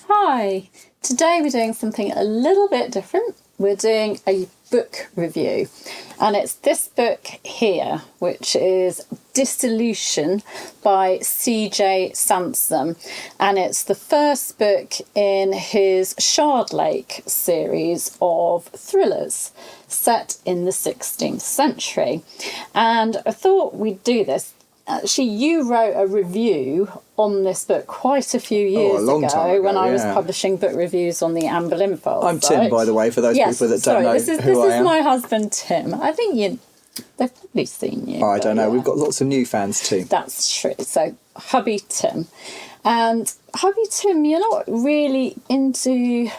Hi, today we're doing something a little bit different. We're doing a book review, and it's this book here, which is Dissolution by C.J. Sansom, and it's the first book in his Shardlake series of thrillers set in the 16th century. And I thought we'd do this. Actually, you wrote a review on this book quite a few years ago when I was publishing book reviews on the Anne Boleyn Files. I'm Tim, by the way, for those people that don't know this who I am. This is my husband, Tim. I think they've probably seen you. I don't know. We've got lots of new fans too. That's true. So, hubby Tim. And hubby Tim, you're not really into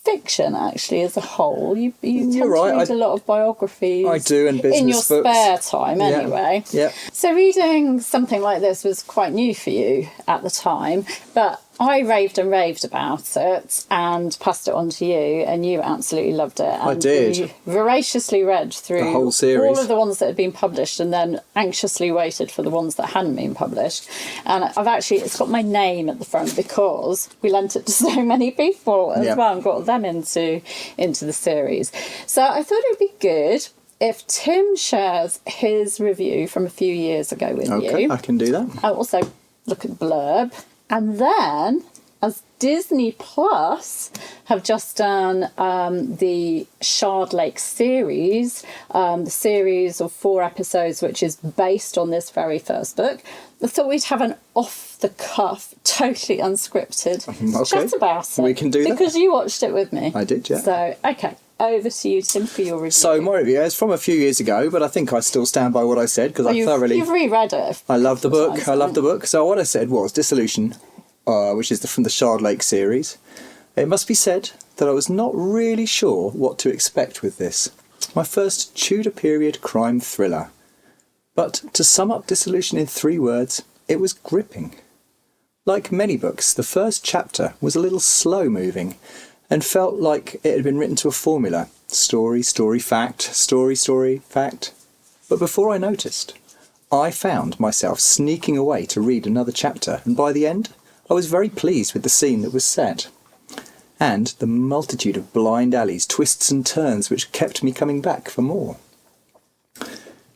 fiction, actually, as a whole. You tend to read a lot of biographies. I do, and business in your books. spare time, anyway. Yeah. So reading something like this was quite new for you at the time, but I raved and raved about it and passed it on to you, and you absolutely loved it. And I did. You voraciously read through the whole series, all of the ones that had been published, and then anxiously waited for the ones that hadn't been published. And it's got my name at the front because we lent it to so many people as well and got them into the series. So I thought it would be good if Tim shares his review from a few years ago with you. Okay, I can do that. I'll also look at the blurb. And then, as Disney Plus have just done the Shardlake series, the series of 4 episodes, which is based on this very first book, I thought we'd have an off-the-cuff, totally unscripted chat about it. We can do that. Because you watched it with me. I did, yeah. So, okay. Over to you, Tim, for your review. So my review is from a few years ago, but I think I still stand by what I said because You've reread it. I love the book. I love the book. So what I said was Dissolution, which is from the Shardlake series. It must be said that I was not really sure what to expect with this. My first Tudor period crime thriller. But to sum up Dissolution in 3 words, it was gripping. Like many books, the first chapter was a little slow-moving, and felt like it had been written to a formula. Story, story, fact, story, story, fact. But before I noticed, I found myself sneaking away to read another chapter, and by the end, I was very pleased with the scene that was set. And the multitude of blind alleys, twists and turns which kept me coming back for more.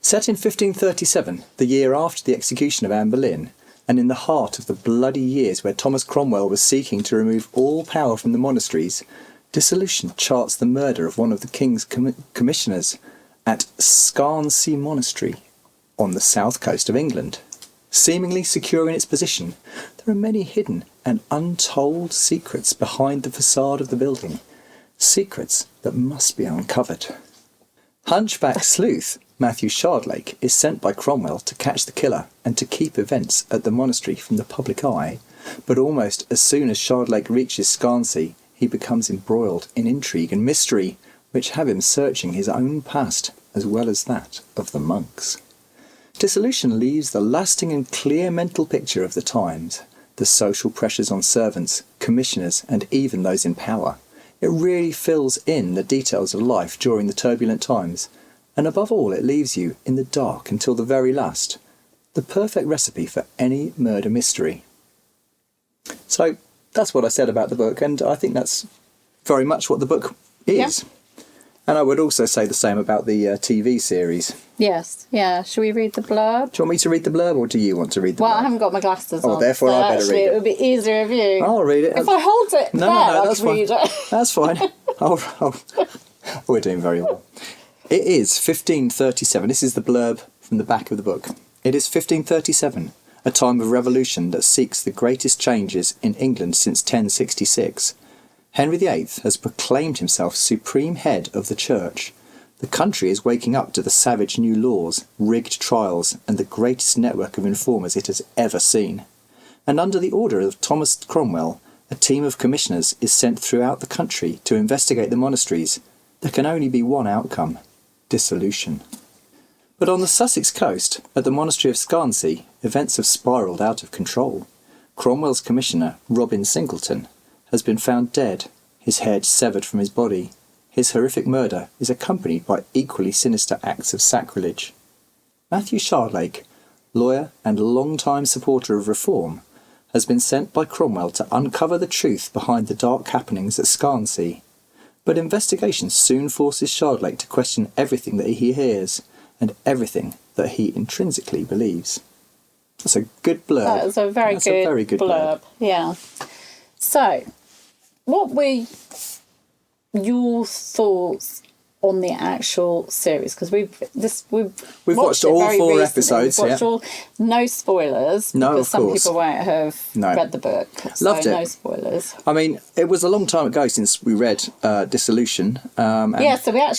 Set in 1537, the year after the execution of Anne Boleyn, and in the heart of the bloody years where Thomas Cromwell was seeking to remove all power from the monasteries, Dissolution charts the murder of one of the king's commissioners at Scarnsea monastery on the south coast of England. Seemingly secure in its position, there are many hidden and untold secrets behind the facade of the building, secrets that must be uncovered. Hunchbacked sleuth Matthew Shardlake is sent by Cromwell to catch the killer and to keep events at the monastery from the public eye, but almost as soon as Shardlake reaches Scarnsea, he becomes embroiled in intrigue and mystery, which have him searching his own past as well as that of the monks. Dissolution leaves the lasting and clear mental picture of the times, the social pressures on servants, commissioners, and even those in power. It really fills in the details of life during the turbulent times, and above all it leaves you in the dark until the very last. The perfect recipe for any murder mystery. So that's what I said about the book, and I think that's very much what the book is. Yeah. And I would also say the same about the TV series. Yes, yeah. Shall we read the blurb? Do you want me to read the blurb, or do you want to read the blurb? Well, I haven't got my glasses on. Oh, therefore I better read it. It would be easier if you... I'll read it. If I hold it that's I can read it. That's fine. We're doing very well. It is 1537. This is the blurb from the back of the book. It is 1537, a time of revolution that seeks the greatest changes in England since 1066. Henry VIII has proclaimed himself supreme head of the church. The country is waking up to the savage new laws, rigged trials, and the greatest network of informers it has ever seen. And under the order of Thomas Cromwell, a team of commissioners is sent throughout the country to investigate the monasteries. There can only be one outcome: dissolution. But on the Sussex coast, at the monastery of Scarnsea, events have spiralled out of control. Cromwell's commissioner, Robin Singleton, has been found dead, his head severed from his body. His horrific murder is accompanied by equally sinister acts of sacrilege. Matthew Shardlake, lawyer and long-time supporter of reform, has been sent by Cromwell to uncover the truth behind the dark happenings at Scarnsea. But investigation soon forces Shardlake to question everything that he hears and everything that he intrinsically believes. That's a good blurb. That was a very good blurb. Yeah. So, what were your thoughts on the actual series? Because we've watched all 4 episodes. No spoilers. No, because of some course. people won't have read the book. Loved it. No spoilers. I mean, it was a long time ago since we read Dissolution. So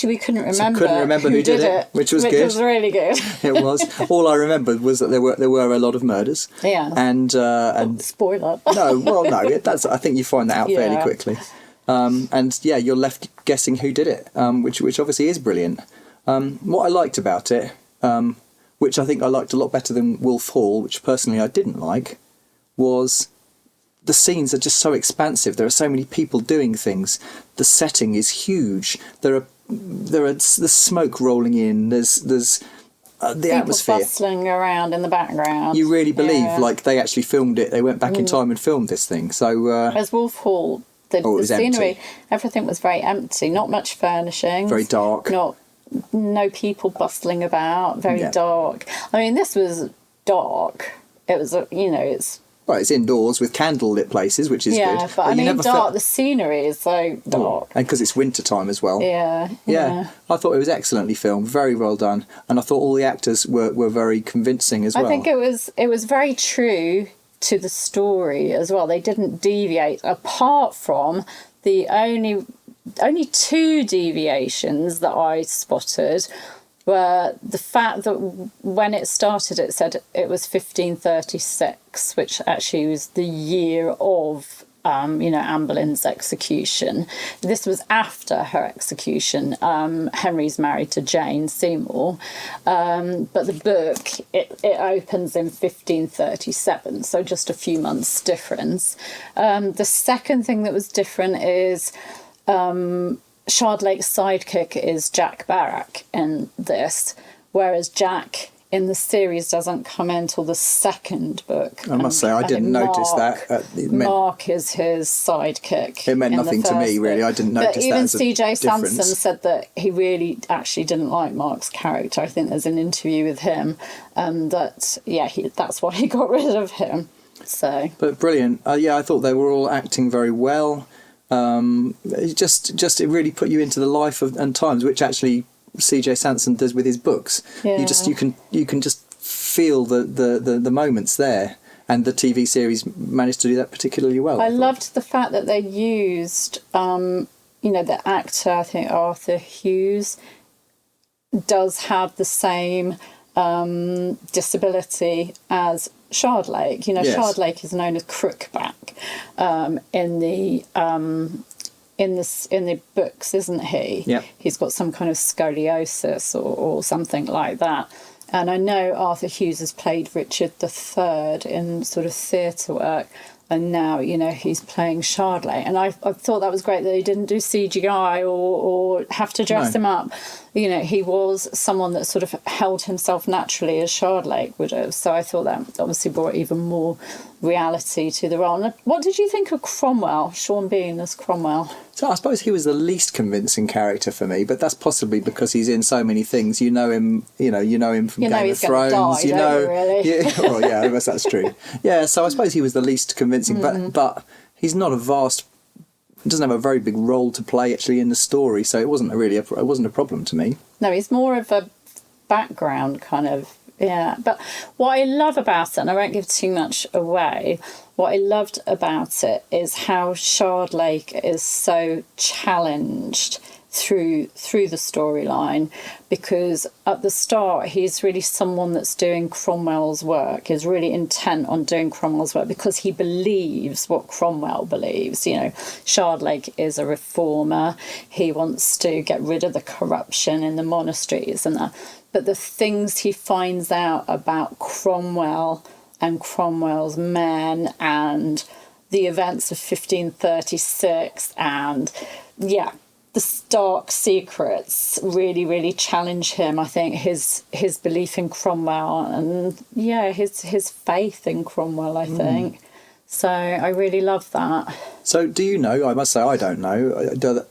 we couldn't remember who did it, which was good. Which was really good. It was. All I remembered was that there were a lot of murders. Yeah. And spoiler. No. That's. I think you find that out fairly quickly. You're left guessing who did it, which obviously is brilliant. What I liked about it, which I think I liked a lot better than Wolf Hall, which personally I didn't like, was the scenes are just so expansive. There are so many people doing things. The setting is huge. There's smoke rolling in. There's the people atmosphere bustling around in the background. You really believe like they actually filmed it. They went back in time and filmed this thing. So as Wolf Hall. The scenery, empty. Everything was very empty. Not much furnishings. Very dark. No people bustling about. Very dark. I mean, this was dark. It was, it's. Well, it's indoors with candlelit places, which is good. Yeah, but I mean, dark. The scenery is so dark. And because it's winter time as well. Yeah. I thought it was excellently filmed. Very well done. And I thought all the actors were very convincing as well. I think it was very true to the story as well. They didn't deviate, apart from the only 2 deviations that I spotted were the fact that when it started it said it was 1536, which actually was the year of Anne Boleyn's execution. This was after her execution. Henry's married to Jane Seymour, but the book it opens in 1537, so just a few months difference. The second thing that was different is Shardlake's sidekick is Jack Barrack in this, whereas Jack in the series doesn't come in until the second book. I must say, I didn't notice that. Mark is his sidekick. It meant nothing to me, really. I didn't notice that. Even as a CJ Sansom difference. said that he really actually didn't like Mark's character. I think there's an interview with him, and that's why he got rid of him. So, but brilliant. I thought they were all acting very well. It really put you into the life and times, which actually CJ Sansom does with his books. Yeah. You can just feel the moments there, and the TV series managed to do that particularly well. I loved the fact that they used the actor, I think Arthur Hughes, does have the same disability as Shardlake. Yes. Shardlake is known as Crookback in the books, isn't he? Yeah. He's got some kind of scoliosis or something like that. And I know Arthur Hughes has played Richard III in sort of theatre work, and now, he's playing Shardlake. And I thought that was great that they didn't do CGI or have to dress him up. He was someone that sort of held himself naturally as Shardlake would have. So I thought that obviously brought even more reality to the role. And what did you think of Cromwell, Sean Bean as Cromwell? So I suppose he was the least convincing character for me, but that's possibly because he's in so many things. You know him from Game of Thrones. Really? Well, yeah, I guess that's true. Yeah, so I suppose he was the least convincing, but he's not he doesn't have a very big role to play actually in the story, so it wasn't a problem to me. No, he's more of a background kind of. Yeah, but what I love about it, and I won't give too much away, what I loved about it is how Shardlake is so challenged through the storyline, because at the start he's really someone that's doing Cromwell's work, is really intent on doing Cromwell's work because he believes what Cromwell believes. Shardlake is a reformer. He wants to get rid of the corruption in the monasteries and that. But the things he finds out about Cromwell and Cromwell's men and the events of 1536 and, the dark secrets really, really challenge him. I think his belief in Cromwell and, his faith in Cromwell, I think. So I really love that. So do you know, I must say I don't know,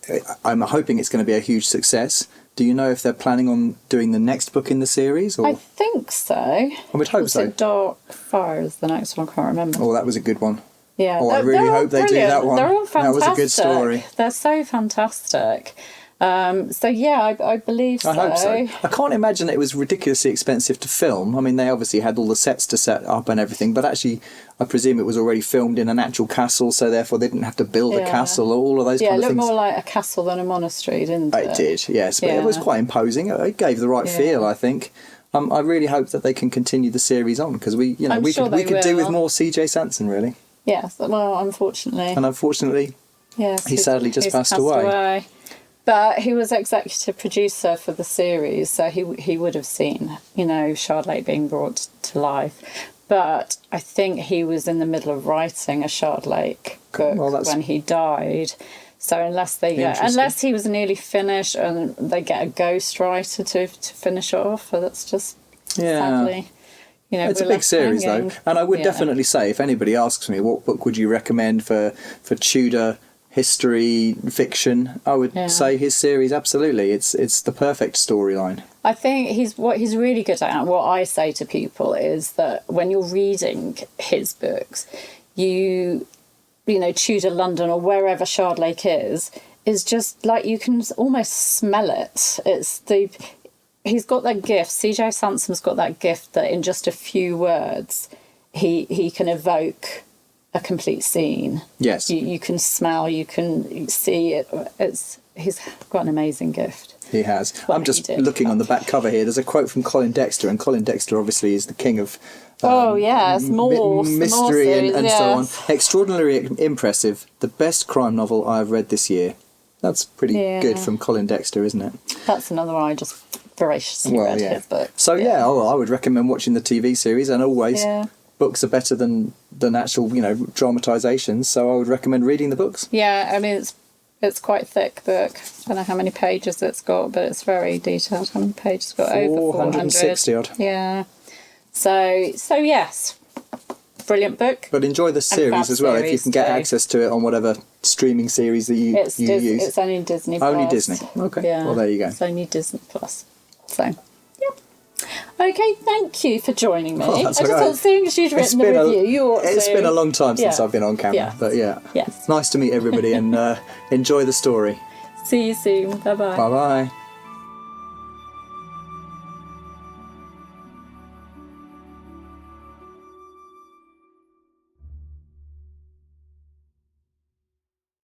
I'm hoping it's going to be a huge success. Do you know if they're planning on doing the next book in the series? Or? I think so. I would hope so. Dark Fire is the next one, I can't remember. Oh, that was a good one. Yeah. Oh, I really hope they do that one. They're all fantastic. That was a good story. They're so fantastic. So yeah, I believe so. I hope so. I can't imagine it was ridiculously expensive to film. I mean, they obviously had all the sets to set up and everything, but actually, I presume it was already filmed in an actual castle, so therefore they didn't have to build a castle or all of those kind of things. Yeah, it looked more like a castle than a monastery, didn't it? It did, yes, but it was quite imposing. It gave the right feel, I think. I really hope that they can continue the series on, because we could do with more C.J. Sansom, really. Yes, well, unfortunately. And unfortunately, he sadly just passed away. But he was executive producer for the series, so he would have seen, Shardlake being brought to life. But I think he was in the middle of writing a Shardlake book when he died. So unless he was nearly finished and they get a ghostwriter to finish it off, that's just sadly. It's a big series though, and I would definitely say, if anybody asks me what book would you recommend for Tudor history fiction, I would say his series. Absolutely, it's the perfect storyline. I think what he's really good at, what I say to people is that when you're reading his books, Tudor London or wherever Shardlake is just like you can almost smell it. He's got that gift. C.J. Sansom's got that gift that in just a few words he can evoke a complete scene. Yes. You can smell, you can see it. He's got an amazing gift. He has. I'm just looking on the back cover here. There's a quote from Colin Dexter, and Colin Dexter obviously is the king of mystery and so on. Extraordinarily impressive. The best crime novel I have read this year. That's pretty good from Colin Dexter, isn't it? That's another one I just voraciously read his book. So I would recommend watching the TV series, and always books are better than actual dramatisations. So I would recommend reading the books. Yeah, I mean it's quite a thick book. I don't know how many pages it's got, but it's very detailed. How many pages it's got? Over 460 odd. Yeah. So yes. Brilliant book. But enjoy the series as well, if you can get access to it on whatever streaming series that you use. It's only Disney Plus. Only Disney. Okay. Yeah. Well, there you go. It's only Disney Plus. So, yeah. Okay, thank you for joining me. I just thought, seeing as you'd written the review, you ought to... It's been a long time since I've been on camera, but it's nice to meet everybody and enjoy the story. See you soon. Bye-bye. Bye-bye.